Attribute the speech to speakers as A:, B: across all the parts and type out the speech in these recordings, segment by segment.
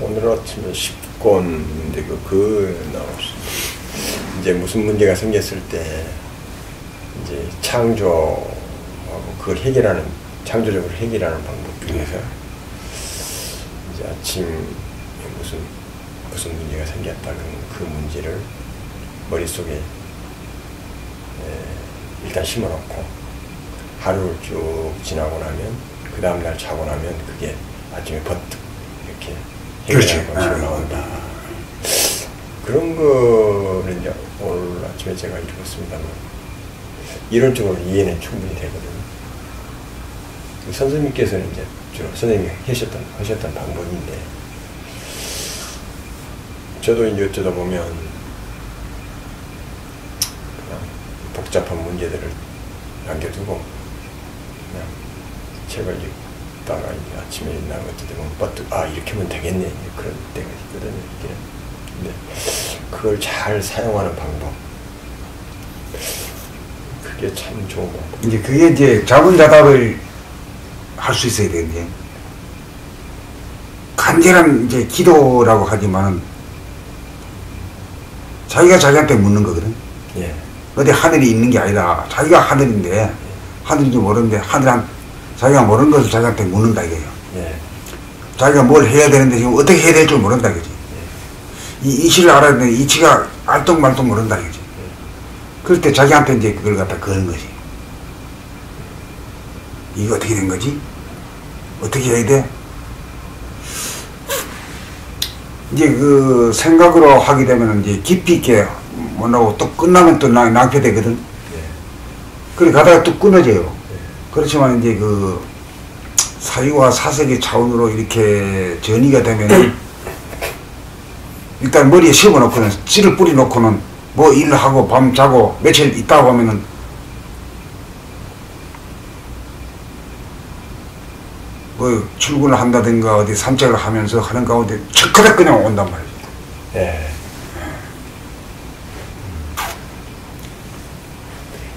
A: 오늘 아침에 10권인데 그 나왔습니다. 이제 무슨 문제가 생겼을 때 이제 창조하고 그걸 해결하는, 창조적으로 해결하는 방법 중에서 이제 아침에 무슨 문제가 생겼다 그러면 그 문제를 머릿속에 일단 심어놓고 하루를 쭉 지나고 나면 그 다음날 자고 나면 그게 아침에 버뜩 이렇게 해결하는 방식으로 나온다. 그런 거는 이제 오늘 아침에 제가 읽었습니다만 이론적으로 이해는 충분히 되거든요. 선생님께서는 이제 주로 선생님이 하셨던 방법인데 저도 이제 어쩌다 보면 그냥 복잡한 문제들을 남겨두고 그냥 책을 읽다가 이제 아침에 일어나고 어떻게 보면 버뜩 이렇게 하면 되겠네 그런 때가 있거든요. 근데 그걸 잘 사용하는 방법, 그게 참 좋은 방법.
B: 이제 그게 이제 자문자답을 할 수 있어야 되는데 간절한 이제 기도라고 하지만은 자기가 자기한테 묻는 거거든.
A: 예.
B: 어디 하늘이 있는 게 아니라 자기가 하늘인데 하늘인지 모르는데 자기가 모르는 것을 자기한테 묻는다 이거예요.
A: 예.
B: 자기가 뭘 해야 되는데 지금 어떻게 해야 될 줄 모른다 이거지. 이 이치를 알아야 되는데 이치가 알똥말똥 모른다 이거지. 그럴 때 자기한테 이제 그걸 갖다 거는 거지. 이거 어떻게 된 거지? 어떻게 해야 돼? 이제 그 생각으로 하게 되면 이제 깊이 있게 못하고 또 끝나면 또 낭패되거든.
A: 예.
B: 그래 가다가 또 끊어져요. 예. 그렇지만 이제 그 사유와 사색의 차원으로 이렇게 전이가 되면은 일단 머리에 심어놓고는 씨를 뿌려놓고는 뭐 일하고 밤 자고 며칠 있다고 하면은 뭐 출근을 한다든가 어디 산책을 하면서 하는 가운데 척하닥 그냥 온단 말이죠.
A: 예.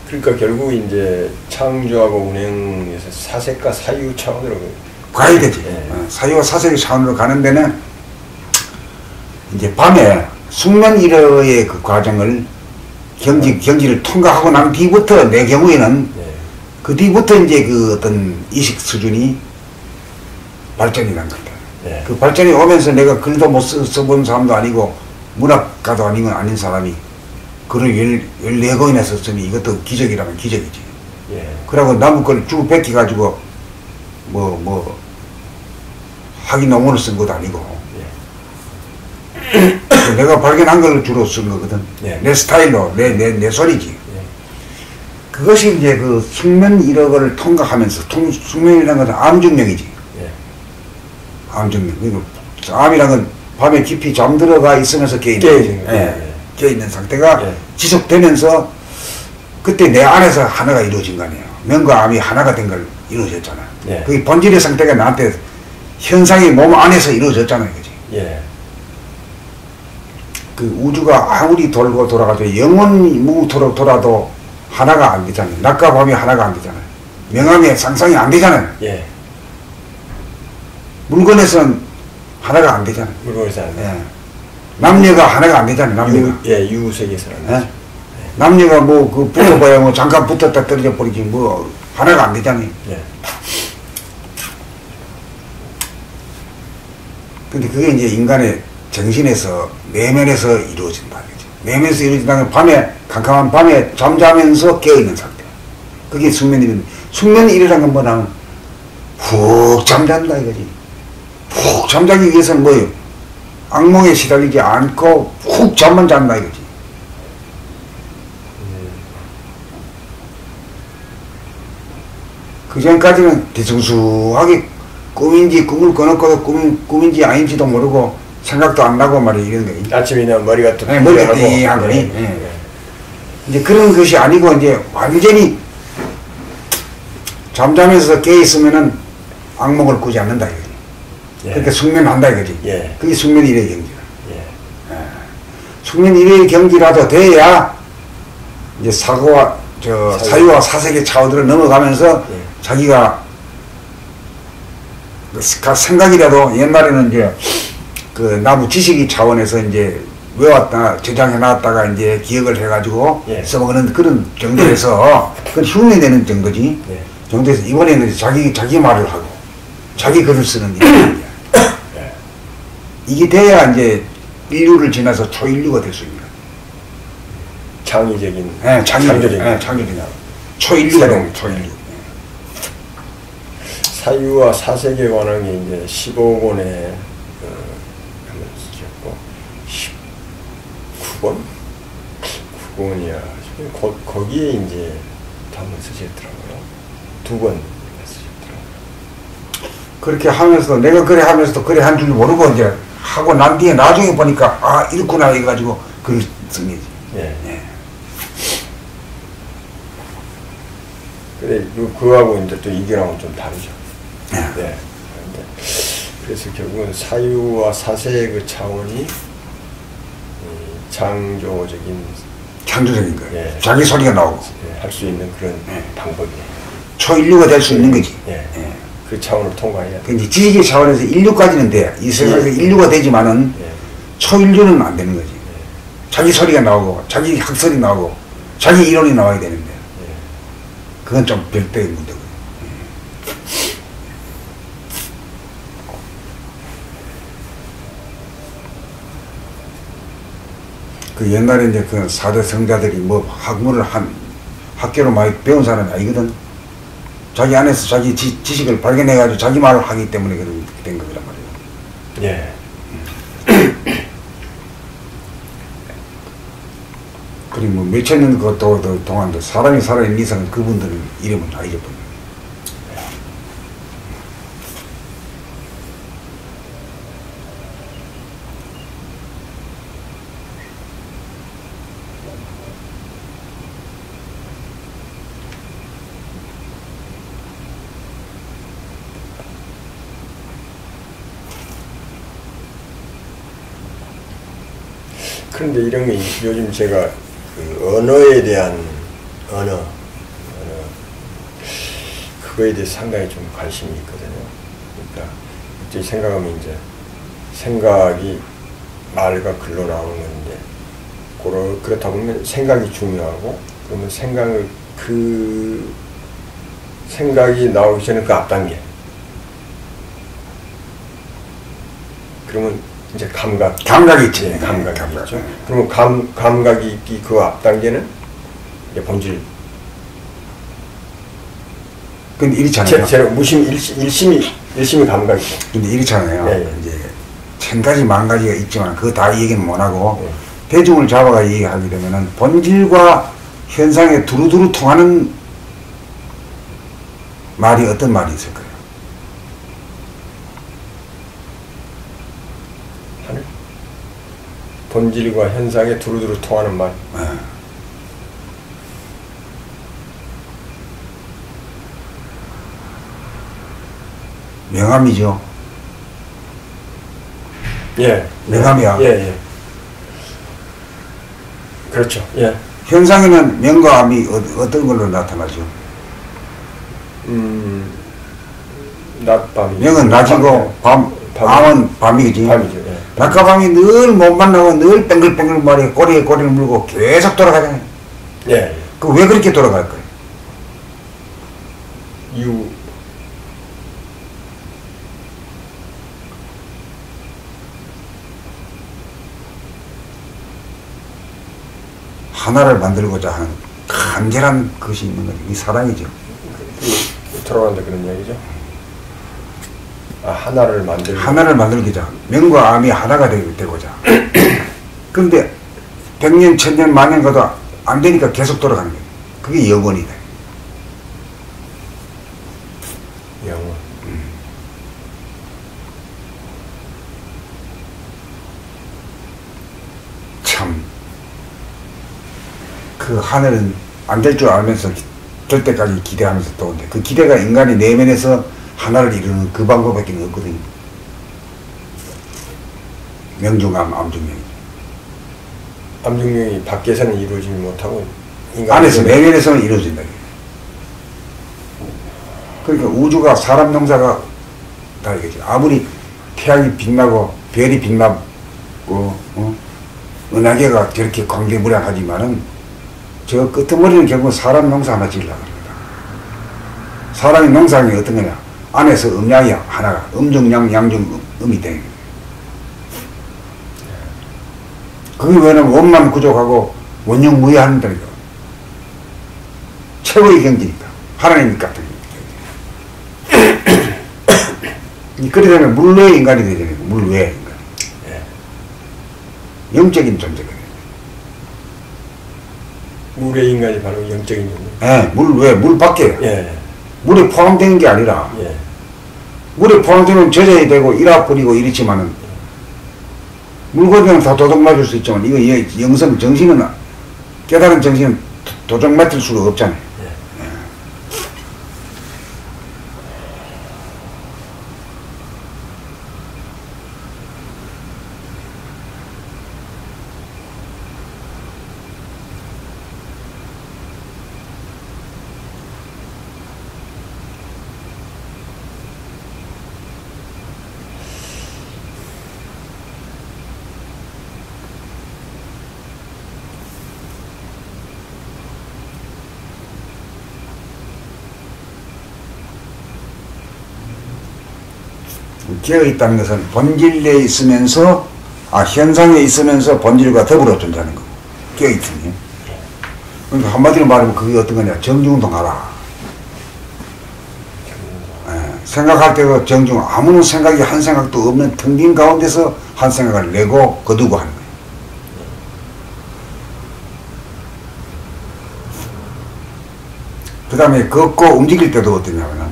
A: 그러니까 결국 이제 창조하고 운행에서 사색과 사유 차원으로
B: 가야 되지.
A: 예.
B: 사유와 사색의 차원으로 가는 데는 이제 밤에 숙면 일어의 그 과정을 경지를 통과하고 난 뒤부터 내 경우에는
A: 예.
B: 그 뒤부터 이제 그 어떤 이식 수준이 발전이 난 거다.
A: 예.
B: 그 발전이 오면서 내가 글도 못 써본 사람도 아니고 문학가도 아닌 사람이 글을 14권이나 썼으니 이것도 기적이라면 기적이지.
A: 예.
B: 그러고 남은 걸 쭉 뺏겨가지고 학위 논문을 쓴 것도 아니고 내가 발견한 걸 주로 쓴 거거든.
A: 예.
B: 내 스타일로, 내 소리지.
A: 예.
B: 그것이 이제 그 숙면 이력을 통과하면서, 숙면이라는 것은 암증명이지.
A: 예.
B: 암증명. 그리고 암이라는 건 밤에 깊이 잠들어가 있으면서 깨어있는 상태가
A: 예.
B: 지속되면서 그때 내 안에서 하나가 이루어진 거 아니에요. 명과 암이 하나가 된 걸 이루어졌잖아.
A: 예.
B: 그게 본질의 상태가 나한테 현상이 몸 안에서 이루어졌잖아, 이거지.
A: 예.
B: 그 우주가 아무리 돌고 돌아가도 영원히 무토록 돌아도 하나가 안 되잖아요. 낮과 밤이 하나가 안 되잖아요. 명암의 상상이 안 되잖아요.
A: 예.
B: 물건에서는 하나가 안 되잖아요.
A: 물건에서 안 돼.
B: 예. 남녀가 하나가 안 되잖아요. 남녀가.
A: 유세계에서는 안 되죠.
B: 남녀가 뭐 그 붙어봐야 뭐 잠깐 붙었다 떨어져 버리지 뭐 하나가 안 되잖아요.
A: 예.
B: 근데 그게 이제 인간의 정신에서 내면에서 이루어진다. 내면에서 이루어진다는 건 밤에 캄캄한 밤에 잠자면서 깨어있는 상태. 그게 숙면이면 숙면이라는 건 뭐냐면 푹 잠잔다 이거지. 푹 잠자기 위해서는 뭐예요? 악몽에 시달리지 않고 푹 잠만 잔다 이거지. 그 전까지는 대충수하게 꿈인지 꿈을 꿔놓고도 꿈인지 아닌지도 모르고 생각도 안 나고 말이야 이런 거.
A: 아침에 일어나면 머리가 또
B: 머리가 띵한 거니. 예. 이제 그런 것이 아니고 이제 완전히 잠자면서 깨 있으면은 악몽을 꾸지 않는다 이거지.
A: 예.
B: 그러니까 숙면한다 이거지.
A: 예.
B: 그게 숙면 일의 경지다.
A: 예.
B: 숙면 일의 경지라도 돼야 이제 사고와 사유와 사색의 차원으로 넘어가면서
A: 예.
B: 자기가 생각이라도 옛날에는 이제 그 나무 지식이 차원에서 이제 외웠다, 저장해 놨다가 이제 기억을 해가지고
A: 예.
B: 써먹는 그런 정도에서 그건 흉내내는 정도지.
A: 예.
B: 정도에서 이번에는 이제 자기 말을 하고 자기 글을 쓰는 일이야.
A: 예.
B: 이게 돼야 이제 인류를 지나서 초인류가 될 수 있는 거야.
A: 창의적인,
B: 예,
A: 창조적인.
B: 창조적인 초인류가 되는 초인류.
A: 사유와 사색에 관한 게 이제 15권에 한번 쓰셨고 19권? 9권이야. 거기에 이제 한번 쓰셨더라고요. 2권 쓰셨더라고요.
B: 그렇게 하면서도 내가 그래 하면서도 그래 한 줄 모르고 이제 하고 난 뒤에 나중에 보니까 아 이렇구나 해가지고 글을 쓴 거지.
A: 예.
B: 예.
A: 근데 그거하고 이제 또 이견하고 좀 다르죠.
B: 예.
A: 네. 그래서 결국은 사유와 사세의 그 차원이 창조적인
B: 창조적인 거예요.
A: 예.
B: 자기 소리가 나오고
A: 할 수 있는 그런
B: 예.
A: 방법이에요.
B: 초인류가 될 수 있는 거지.
A: 예.
B: 예.
A: 그 차원을 통과해야 돼.
B: 근데 지식의 차원에서 인류까지는 돼. 이 세상에서
A: 예.
B: 인류가 되지만은
A: 예.
B: 초인류는 안 되는 거지. 자기 소리가 나오고 자기 학설이 나오고 자기 이론이 나와야 되는데
A: 예.
B: 그건 좀 별도의 문제고. 그 옛날에 이제 그 4대 성자들이 뭐 학문을 학교로 많이 배운 사람이 아니거든. 자기 안에서 자기 지식을 발견해가지고 자기 말을 하기 때문에 그렇게 된 거란 말이에요.
A: 예.
B: 그리고 뭐 몇천 년 동안도 사람이 살아있는 이상은 그분들은 이름은 다 잊어버려요.
A: 그런데 이런 게 요즘 제가 그 언어에 대한 그거에 대해서 상당히 좀 관심이 있거든요. 그러니까 갑자기 생각하면 이제 생각이 말과 글로 나오는 건데 그렇다 보면 생각이 중요하고 그러면 그 생각이 나오기 전에 그 앞단계 그러면 이제 감각이
B: 있지.
A: 네, 감각이 있죠. 그러면 감각이 있기 그 앞단계는 이제 본질.
B: 근데 이렇잖아요.
A: 제가 일심이 감각이죠.
B: 근데 이렇잖아요.
A: 예, 예.
B: 이제 천 가지 만 가지가 있지만 그거 다 얘기는 못하고
A: 예.
B: 대중을 잡아가 얘기하게 되면은 본질과 현상에 두루두루 통하는 말이 어떤 말이 있을까요?
A: 본질과 현상에 두루두루 통하는 말.
B: 명암이죠.
A: 예.
B: 명암이야.
A: 예, 예. 그렇죠. 예.
B: 현상에는 명과 암이 어떤 걸로 나타나죠?
A: 낮밤이.
B: 명은 낮이고 암은 밤이지.
A: 밤이죠. 예.
B: 낮과 밤이 늘 못 만나고 늘 뱅글뱅글 말이 꼬리에 꼬리를 물고 계속 돌아가잖아요.
A: 예.
B: 그 왜 그렇게 돌아갈까요?
A: 이유.
B: 하나를 만들고자 하는 간절한 것이 있는 거죠. 이 사랑이죠.
A: 돌아간다 그런 이야기죠. 아, 하나를
B: 만들고자. 명과 암이 하나가 되고자. 그런데 100년, 1000년, 만년 가도 안 되니까 계속 돌아가는 거예요. 그게 영원이다.
A: 영원.
B: 참. 그 하늘은 안 될 줄 알면서 될 때까지 기대하면서 또 오는데 그 기대가 인간의 내면에서 하나를 이루는 그 방법밖에 없거든요. 명중암, 암중명이.
A: 암중명이 밖에서는 이루어지지 못하고 인간
B: 안에서 내면에서는 이루어진다. 그러니까 우주가 사람 농사가 다 이거지. 아무리 태양이 빛나고 별이 빛나고 은하계가 저렇게 광대무량하지만은 저 끄트머리는 결국 사람 농사 하나 지으려고 합니다. 사람이 농사하는 게 어떤 거냐? 안에서 음양이 하나가 음중양 양중음이 되는 거예요. 그게 왜냐면 원만 구족하고 원흉무의한다니까. 최고의 경지니까. 하나님 같은 경지. 그래 되면 물외의 인간이 되잖아요. 물외의 인간. 영적인 존재거든요.
A: 물의 인간이 바로 영적인 존재.
B: 예, 물외, 물 밖에.
A: 예.
B: 물에 포함되는 게 아니라,
A: 예.
B: 물에 포함되면 저절이 되고 일화 뿌리고 이렇지만은, 물고기는 다 도둑 맞을 수 있지만, 이거 영성, 정신은, 깨달은 정신은 도둑 맞을 수가 없잖아요. 깨어있다는 것은 본질에 있으면서, 현상에 있으면서 본질과 더불어 존재하는 거고, 깨어있으니. 그러니까 한마디로 말하면 그게 어떤 거냐, 정중동하라. 생각할 때도 정중, 아무런 생각이 한 생각도 없는 텅 빈 가운데서 한 생각을 내고 거두고 하는 거예요. 그 다음에 걷고 움직일 때도 어떠냐면,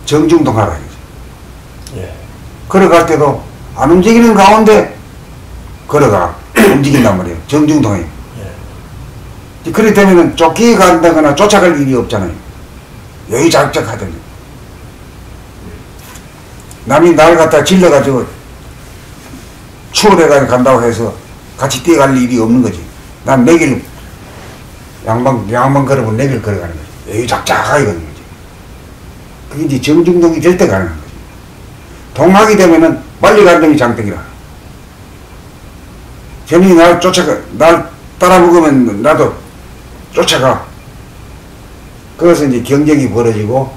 B: 정중동하라.
A: 예.
B: 걸어갈 때도 안 움직이는 가운데 걸어가 움직인단 말이에요. 정중동해.
A: 예.
B: 그렇게 되면은 쫓겨간다거나 쫓아갈 일이 없잖아요. 여유작작하더니 남이 날 갖다 질러가지고 추월해가지고 간다고 해서 같이 뛰어갈 일이 없는 거지. 난 내 길 양방 걸어보면 내 길 걸어가는 거지. 여유작작하게 걷는 거지. 그게 이제 정중동이 될 때 가능한 거지. 동학이 되면은 빨리 가는 놈이 장땡이라. 저놈이 날 따라 먹으면 나도 쫓아가. 그래서 이제 경쟁이 벌어지고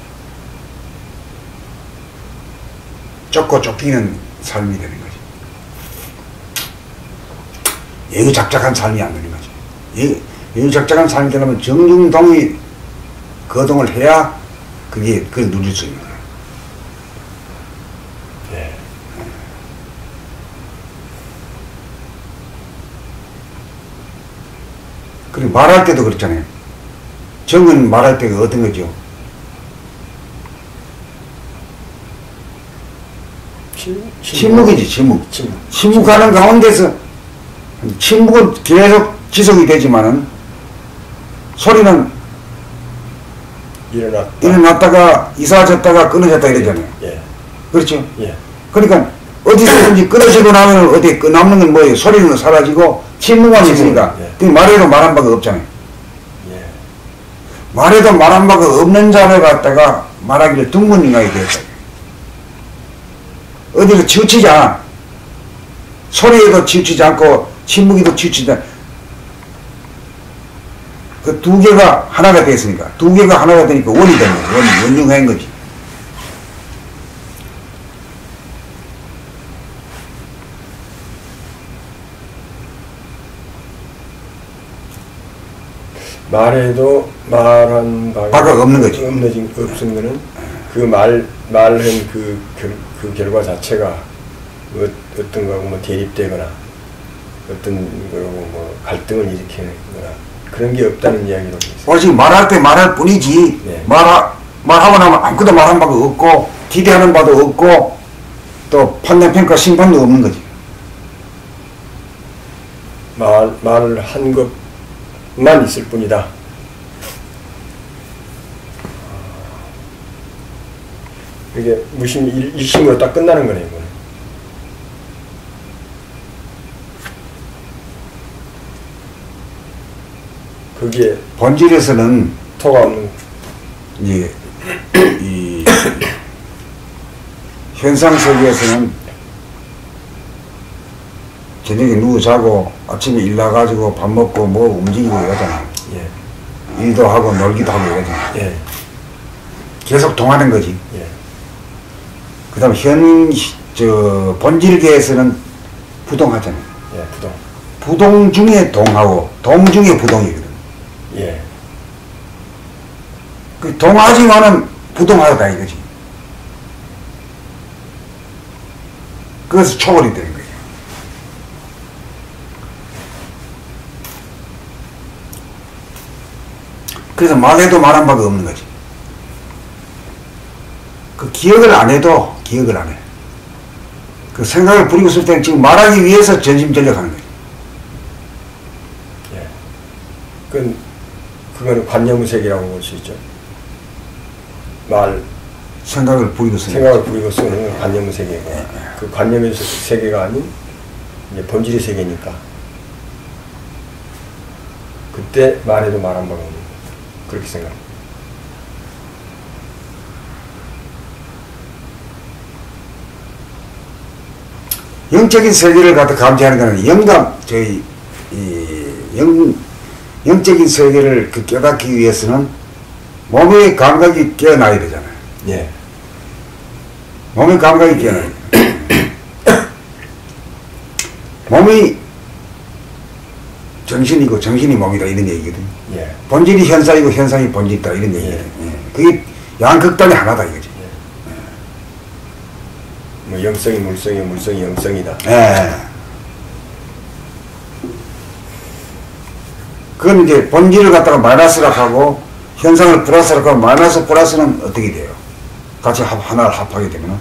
B: 쫓고 쫓기는 삶이 되는 거지. 여유작작한 삶이 안 되는 거지. 여유작작한 삶이 되려면 정중동이 거동을 해야 그걸 누릴 수 있는 거야. 그리고 말할 때도 그렇잖아요. 정은 말할 때가 어떤 거죠? 침묵이지, 침묵. 침묵하는 가운데서, 침묵은 계속 지속이 되지만은, 소리는 일어났다가, 이사졌다가 끊어졌다 이러잖아요.
A: 예.
B: 그렇죠?
A: 예.
B: 그러니까, 어디서든지 끊어지고 나면 어디 남는 건 뭐예요? 소리는 사라지고, 침묵만 있으니까, 그 말해도 말한 바가 없잖아요.
A: 예.
B: 말해도 말한 바가 없는 자를 갖다가 말하기를 둥근인가에 대해서. 어디로 치우치지 않아. 소리에도 치우치지 않고, 침묵에도 치우치지 않아. 그 두 개가 하나가 됐으니까, 두 개가 하나가 되니까 원이 되는 거지. 원흉한 거지.
A: 말해도 말한
B: 바가 없는 거지.
A: 없은 거는 그 말한 그 결과 자체가 어떤 거하고 뭐 대립되거나 어떤 거하고 뭐 갈등을 일으키거나 그런 게 없다는 이야기로 있어요.
B: 오직 말할 때 말할 뿐이지.
A: 네.
B: 말하고 나면 아무것도 말한 바가 없고 기대하는 바도 없고 또 판단 평가 심판도 없는 거지.
A: 말을 한 것만 있을 뿐이다. 이게 무심 일심으로 딱 끝나는 거네요. 이거는. 그게
B: 본질에서는
A: 토가 없는
B: 이제 이 현상 세계에서는 저녁에 누워 자고 아침에 일 나가지고 밥 먹고 뭐 움직이고 이러잖아.
A: 예.
B: 일도 하고 놀기도 하고 이러잖아.
A: 예.
B: 계속 동하는 거지.
A: 예.
B: 그 다음 본질계에서는 부동하잖아.
A: 예. 부동.
B: 부동 중에 동하고 동 중에 부동이거든.
A: 예.
B: 그 동하지만은 부동하다 이거지. 그래서 초월이 되는 거예요. 그래서 말해도 말한 바가 없는 거지. 그 기억을 안 해도 기억을 안 해. 그 생각을 부리고 있을 때는 지금 말하기 위해서 전심전력하는 거지.
A: 예. 그거는 관념의색이라고 볼 수 있죠.
B: 생각을 부리고 쓰는
A: 생각을 부리고 쓰는 건 관념의 세계고, 그 관념의 세계가 아닌 이제 본질의 세계니까 그때 말해도 말 한 번 없는, 그렇게 생각합니다.
B: 영적인 세계를 갖다 감지하는 것은 영적인 세계를 깨닫기 위해서는 몸의 감각이 깨어나야 되잖아요.
A: 예.
B: 몸의 감각이 깨어나야 돼. 몸이 정신이고 정신이 몸이다 이런 얘기거든.
A: 예.
B: 본질이 현상이고 현상이 본질이다 이런 얘기거든. 예. 그게 양극단이 하나다 이거지.
A: 뭐 영성이 물성이, 물성이 영성이다.
B: 예. 그건 이제 본질을 갖다가 마이너스라고 하고 현상을 플러스라고 하고 마이너스 플러스는 어떻게 돼요? 같이 하나를 합하게 되면은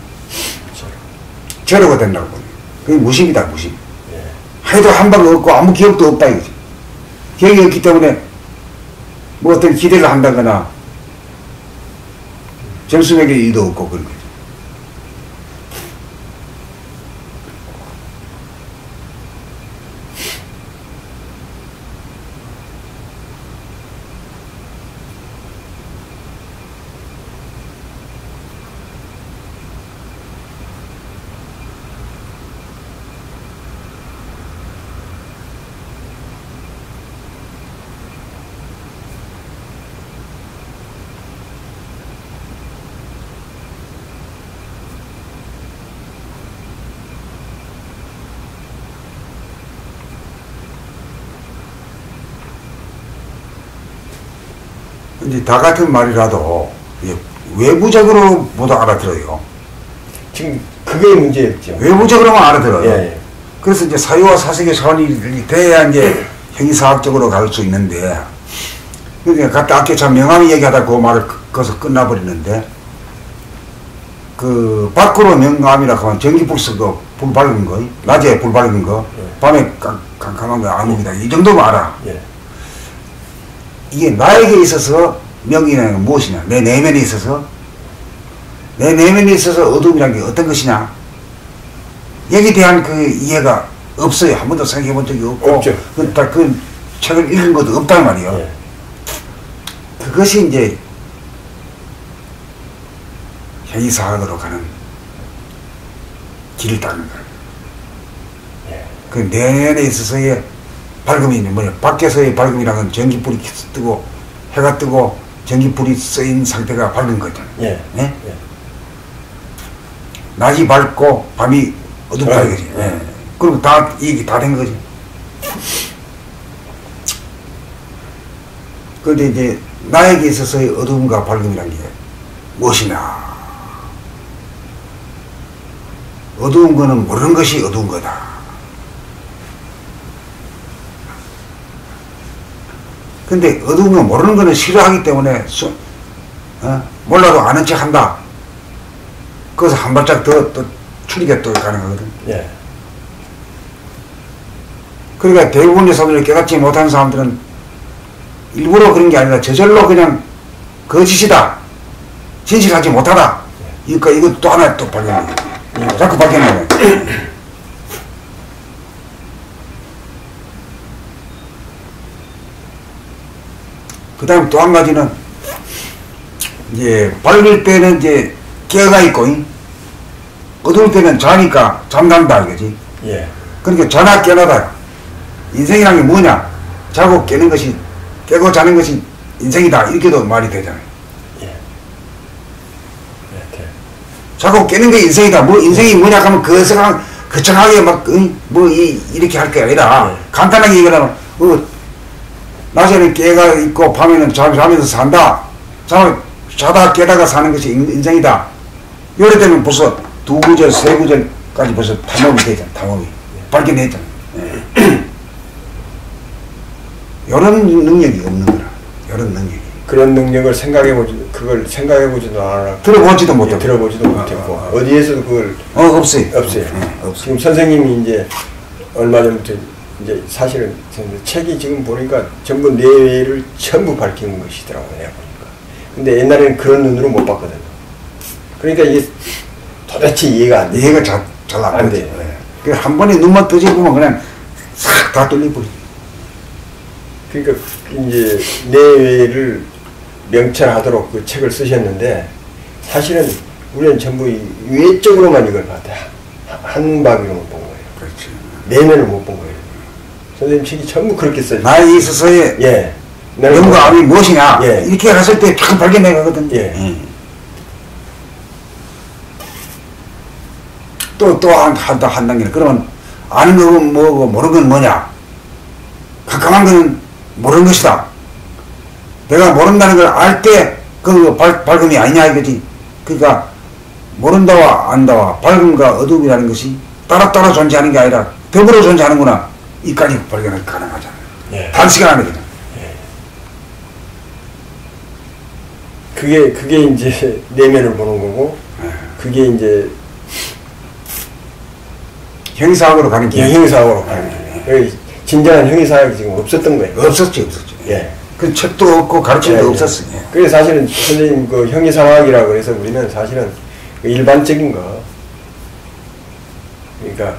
B: 제로가 된다고 보니. 그게 무심이다 무심.
A: 예.
B: 해도 한 방 없고 아무 기억도 없다 이거지. 기억이 없기 때문에 뭐 어떤 기대를 한다거나 점수 매길 일도 없고 그런 거죠. 이제 다 같은 말이라도 외부적으로 모두 알아들어요.
A: 지금 그게 문제였죠.
B: 외부적으로만 알아들어요.
A: 예.
B: 그래서 이제 사유와 사색의 차원이 돼야 이제 형이사학적으로 갈 수 있는데, 그러니까 아까 참 명함이 얘기하다 그 말을 거기서 끝나버리는데, 그 밖으로 명함이라고 하면 전기불 쓰고 불 밝은 거, 낮에 불 밝은 거, 밤에 깜깜한 거 암흑이다 이 정도만 알아.
A: 예.
B: 이게 나에게 있어서 명이라는 건 무엇이냐? 내 내면에 있어서 어둠이라는 게 어떤 것이냐? 여기에 대한 그 이해가 없어요. 한 번도 생각해 본 적이 없고,
A: 없죠.
B: 그 책을 읽은 것도 없단 말이에요.
A: 예.
B: 그것이 이제 형이사학으로 가는 길을 닦는 거예요.
A: 예.
B: 그 내면에 있어서의 밝음이 뭐냐? 밖에서의 밝음이라는 건 전기불이 뜨고 해가 뜨고 전기불이 쓰인 상태가 밝은 거잖아요.
A: 예.
B: 예?
A: 예.
B: 낮이 밝고 밤이 어둡다 이거지. 예. 그럼 다 이게 다 된 거지. 그런데 이제 나에게 있어서의 어둠과 밝음이란 게 무엇이냐? 어두운 거는 모르는 것이 어두운 거다. 근데 어두운 거 모르는 거는 싫어하기 때문에 몰라도 아는 척 한다. 그래서 한 발짝 더 추리게 또 가는 거거든.
A: 예.
B: 그러니까 대부분의 사람들이 깨닫지 못하는 사람들은 일부러 그런 게 아니라 저절로 그냥 거짓이다. 진실하지 못하다. 그러니까 이거 또 하나 또 발견해. 자꾸 발견해. 그 다음 또 한 가지는, 이제, 밝을 때는 이제 깨어가 있고, 어두울 때는 자니까 잠간다, 이거지.
A: 예.
B: 그러니까 자나 깨나다. 인생이란 게 뭐냐? 자고 깨는 것이, 깨고 자는 것이 인생이다. 이렇게도 말이 되잖아요.
A: 예. 네, 네.
B: 자고 깨는 게 인생이다. 뭐 인생이 뭐냐 하면 거창하게 막, 이렇게 할 게 아니라,
A: 네.
B: 간단하게 얘기하면, 낮에는 깨가 있고, 밤에는 자면서 산다. 자다 깨다가 사는 것이 인생이다. 요래 되면 벌써 2구절, 3구절까지 벌써 탐험이 되잖아, 탐험이. 발견했잖아. 이런 능력이 없는 거라. 이런 능력이.
A: 그런 능력을 그걸 생각해보지도 않아.
B: 들어보지도 못하고.
A: 들어보지도 못했고. 어디에서도 그걸.
B: 없어요.
A: 없어요.
B: 없어요.
A: 지금 선생님이 이제 얼마 전부터 이제 사실은 책이 지금 보니까 전부 뇌를 전부 밝히는 것이더라고요. 내가 보니까. 근데 옛날에는 그런 눈으로 못 봤거든요. 그러니까 이게 도대체 이해가 안 돼.
B: 이해가 잘 안 돼. 한 번에 눈만 뜨지보면 그냥 싹 다 뚫려버리죠.
A: 그러니까 이제 뇌를 명찰하도록 그 책을 쓰셨는데 사실은 우리는 전부 외적으로만 이걸 봤다. 한 바퀴로만 본 거예요.
B: 그렇지.
A: 내면을 못 본 거예요. 선생님 책이 전부 그렇게 써요.
B: 나에 있어서의
A: 예.
B: 영감이 무엇이냐?
A: 예.
B: 이렇게 갔을 때 쫙 발견해 가거든.
A: 예.
B: 또 한 단계는 그러면 아는 건 뭐고 모르는 건 뭐냐? 깜깜한 건 모르는 것이다. 내가 모른다는 걸 알 때 그 밝음이 아니냐 이거지. 그러니까 모른다와 안다와 밝음과 어둠이라는 것이 따로따로 존재하는 게 아니라 더불어 존재하는구나. 이까지 발견이 가능하잖아.
A: 예.
B: 단시간 안에 그냥.
A: 그게 이제 내면을 보는 거고, 그게 이제
B: 형이사학으로 가는 길.
A: 형이사학으로 가는 길. 진정한 형이사학이 지금 없었던 거예요.
B: 없었지.
A: 예.
B: 그 책도 없고 가르침도 없었어. 예.
A: 그래서 사실은 선생님 그 형이상학이라고 해서 우리는 사실은 그 일반적인 거, 그러니까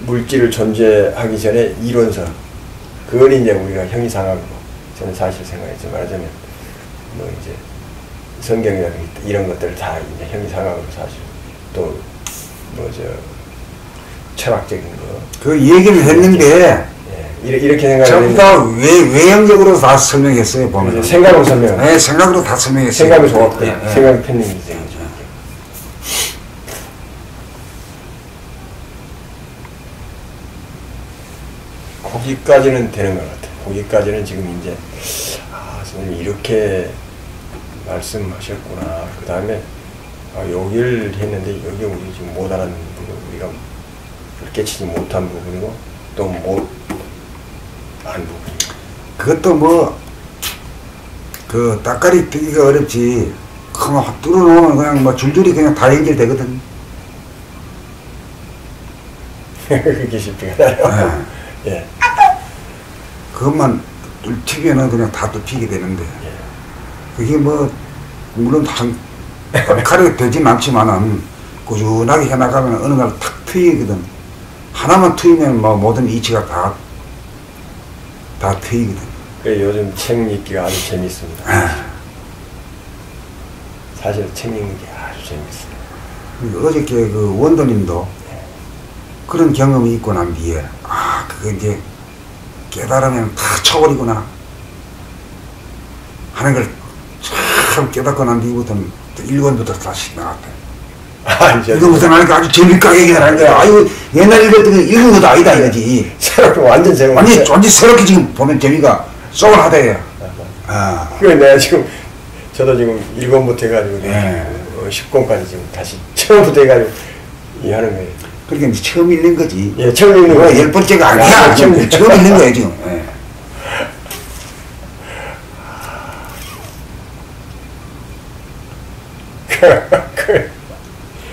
A: 물질을 존재하기 전에 이론서, 그걸 이제 우리가 형이상학으로 저는 사실 생각했죠. 말하자면 뭐 이제 성경이라든지 이런 것들을 다 이제 형이상학으로 사실 또 뭐 저 철학적인 거.
B: 그 얘기를 했는데.
A: 이렇게 생각하면
B: 전부 다 외형적으로 다 설명했어요, 보면.
A: 생각으로 설명.
B: 네, 생각으로 다 설명했어요.
A: 생각이 좋았고,
B: 네, 네.
A: 생각이 편님이지. 거기까지는 되는 것 같아요. 거기까지는 지금 이제, 선생님 이렇게 말씀하셨구나. 그 다음에, 여기를 했는데, 여기 우리 지금 못 알아듣는 부분, 우리가 깨치지 못한 부분이고, 또 안 부분이고.
B: 그것도 그 따까리 뜨기가 어렵지. 그만 뚫어놓으면 그냥 줄줄이 그냥 다 연결되거든.
A: 그게 쉽지가 않아요.
B: 네.
A: 예.
B: 그것만 뚫히면은 그냥 다 뚫히게 되는데.
A: 예.
B: 그게 물론 칼이 되진 않지만은 꾸준하게 해나가면 어느 날 탁 트이거든. 하나만 트이면 모든 이치가 다 트이거든.
A: 요즘 책 읽기가 아주 재밌습니다. 사실 책 읽는 게 아주 재밌어요.
B: 어저께 그 원도님도 그런 경험이 있고 난 뒤에 그거 이제 깨달으면 다 쳐버리구나 하는 걸 참 깨닫고 난 뒤부터는 1권부터 다시 나갔다. 이거부터 나니까 아주 재밌게 얘기를 하는 거야. 아유, 옛날 읽었던 거 읽은 것도 아니다 이거지.
A: 새롭게 완전 재밌어.
B: 완전 새롭게 지금 보면 재미가 쏙을 하다요.
A: 그래 내가 지금 저도 지금 1권부터 해가지고 10권까지 지금 다시 처음부터 해가지고 이해하는 거예요.
B: 그러니까 이제 처음 읽는 거지.
A: 예, 처음 읽는 거.
B: 10번째가 아니야. 처음 읽는 거야 지금. 예.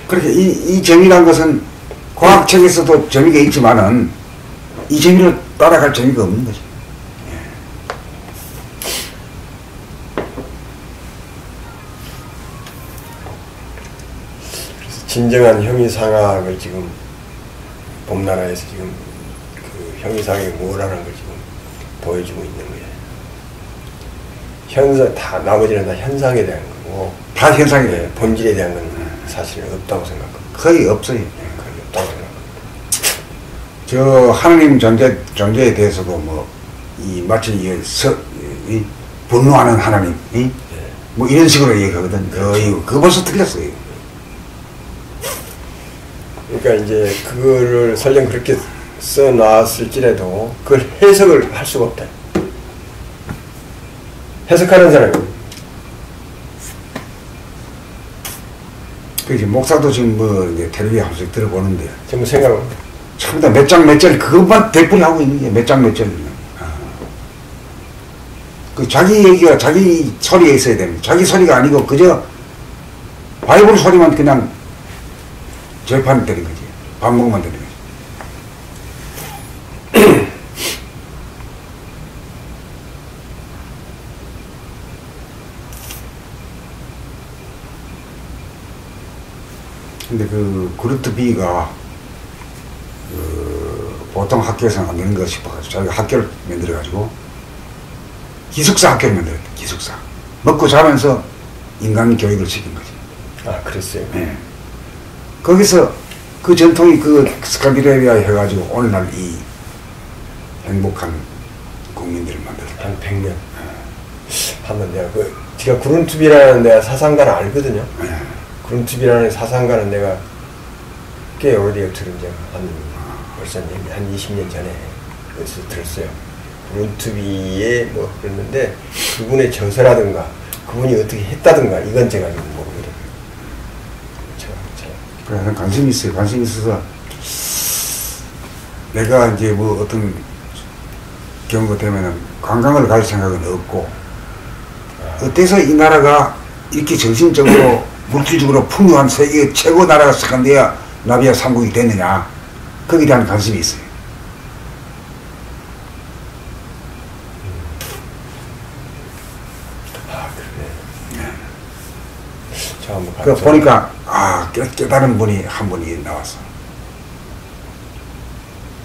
B: 그렇게 이 재미란 것은 과학책에서도 재미가 있지만은 이 재미를 따라갈 재미가 없는 거지.
A: 그래서 진정한 형이상학을 지금 봄나라에서 지금 그 형이상학이 뭐라는 걸 지금 보여주고 있는 거예요. 현상 다 나머지는 다 현상에 대한 거고
B: 다 현상에 대한
A: 본질에 대한 건 사실 없다고 생각합니다.
B: 거의 없어요.
A: 거의 없다고 생각합니다.
B: 저 하나님 존재에 대해서도 뭐 이 마치 이 분노하는 하나님, 뭐 이런 식으로 얘기하거든. 그거 벌써 틀렸어요.
A: 그러니까 이제 그거를 설령 그렇게 써놨을지라도 그걸 해석을 할 수가 없다. 해석하는 사람이.
B: 그지 목사도 지금 뭐 이제 텔레비전 한 번씩 들어보는데
A: 전부 생각을.
B: 전부 다 몇 장 몇 절 그것만 대풀이 하고 있는 게 몇 장 몇 절. 그 자기 얘기가 자기 소리가 있어야 됩니다. 자기 소리가 아니고 그저 바이블 소리만 그냥 절판 때린 거지. 반복만 때린 거지. 근데 그 그루트 B가 보통 학교에서는 안 되는 거 싶어가지고 자기가 학교를 만들어가지고 기숙사 학교를 만들었대. 기숙사. 먹고 자면서 인간 교육을 시킨 거지.
A: 아, 그랬어요.
B: 네. 거기서 그 전통이 그 스칸디네비아 해가지고 오늘날 이 행복한 국민들을 만들었다.
A: 한 100년. 한번 내가 제가 그룬투비라는 내가 사상가를 알거든요. 그룬투비라는 사상가는 내가 꽤 오래되어 들은 적 벌써 한 20년 전에 그래서 들었어요. 그룬투비에 뭐 그랬는데 그분의 저서라든가 그분이 어떻게 했다든가 이건 제가 지금 모르거든요.
B: 그래, 관심이 있어요. 관심이 있어서 내가 이제 뭐 어떤 경우가 되면은 관광을 갈 생각은 없고 어때서 이 나라가 이렇게 정신적으로 물질적으로 풍요한 세계 최고 나라가 스칸디나비아 3국이 됐느냐 거기에 대한 관심이 있어요. 그 보니까 깨달은 분이 한 분이 나왔어.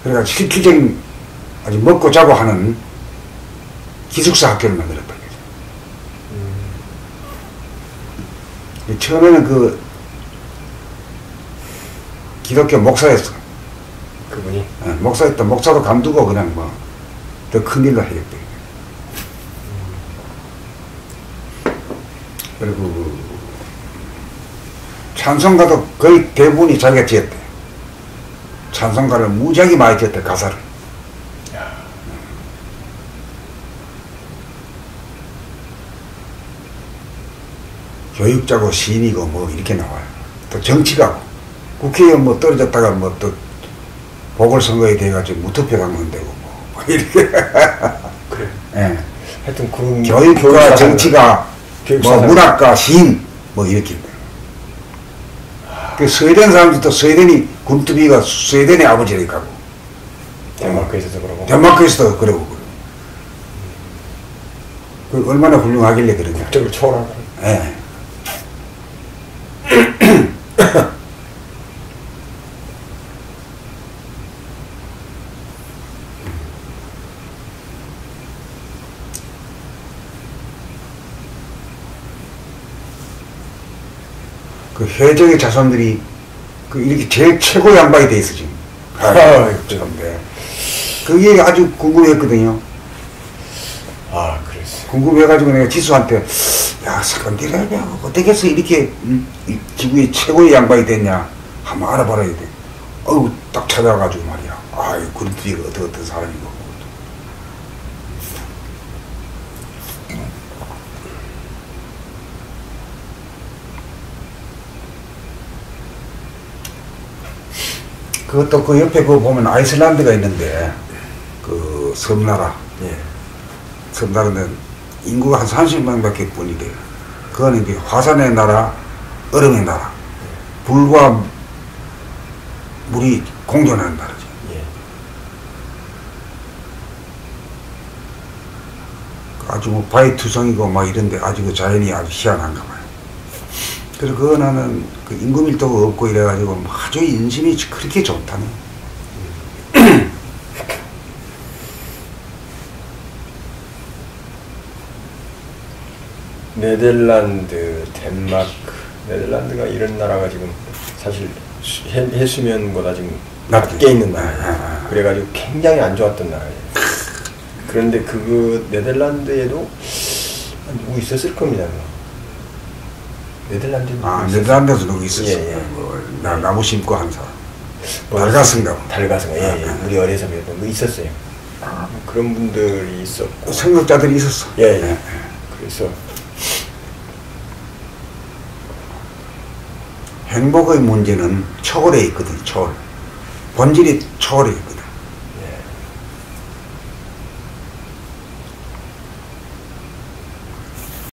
B: 그러니까 실질적인 아주 먹고 자고 하는 기숙사 학교를 만들었다. 처음에는 그 기독교 목사였어.
A: 그분이?
B: 목사였던 목사도 감두고 그냥 뭐 더 큰일로 하겠대. 그리고 찬송가도 거의 대부분이 자기가 지었대. 찬송가를 무지하게 많이 지었대, 가사를. 교육자고 시인이고 뭐 이렇게 나와요. 또 정치가고 국회의원 뭐 떨어졌다가 뭐 또 보궐선거에 대해가지고 무투표 당선되고 뭐 이렇게.
A: 그래.
B: 예.
A: 하여튼 그런
B: 교육과 정치가 뭐 문학과 시인 뭐 이렇게. 그 스웨덴 사람들도 스웨덴이 군투비가 스웨덴의 아버지니까.
A: 덴마크에서도 그러고.
B: 덴마크에서도 그러고. 그 얼마나 훌륭하길래 그러냐.
A: 국적을 초월하는.
B: 예. 그 해적의 자손들이 그 이렇게 제일 최고 양반이 돼 있어 지금. 참네. 그게 아주 궁금했거든요.
A: 아, 그랬어.
B: 궁금해가지고 내가 지수한테 야 스칸디나비아가 어떻게 해서 이렇게 이 지구의 최고의 양반이 됐냐 한번 알아봐야 돼. 어우 딱 찾아가지고 말이야. 아이 그런데 어떤 사람이고. 그것도 그 옆에 그 보면 아이슬란드가 있는데 그 섬나라.
A: 예.
B: 섬나라는 인구가 한 30명밖에 뿐이래요. 그거는 이제 화산의 나라, 얼음의 나라. 불과 물이 공존하는 나라죠.
A: 예.
B: 아주 뭐 바위투성이고 막 이런데 아주 그 자연이 아주 희한한가 봐요. 그래서 그거는 그 인구 밀도가 없고 이래가지고 아주 인심이 그렇게 좋다네.
A: 네덜란드, 덴마크, 네덜란드가 이런 나라가 지금 사실 해수면보다 지금 낮게 있는 나라예요. 그래가지고 굉장히 안 좋았던 나라예요. 그런데 그 네덜란드에도 누구 있었을 겁니다. 네덜란드에
B: 네덜란드에서 누구 있었어.
A: 예.
B: 나무 심고 한 사람.
A: 뭐
B: 달가스인가.
A: 달가스가 예. 우리 어려서 뭐 있었어요. 그런 분들이 있었고
B: 선교자들이 있었어.
A: 예. 그래서
B: 행복의 문제는 초월에 있거든. 초월. 본질이 초월에 있거든.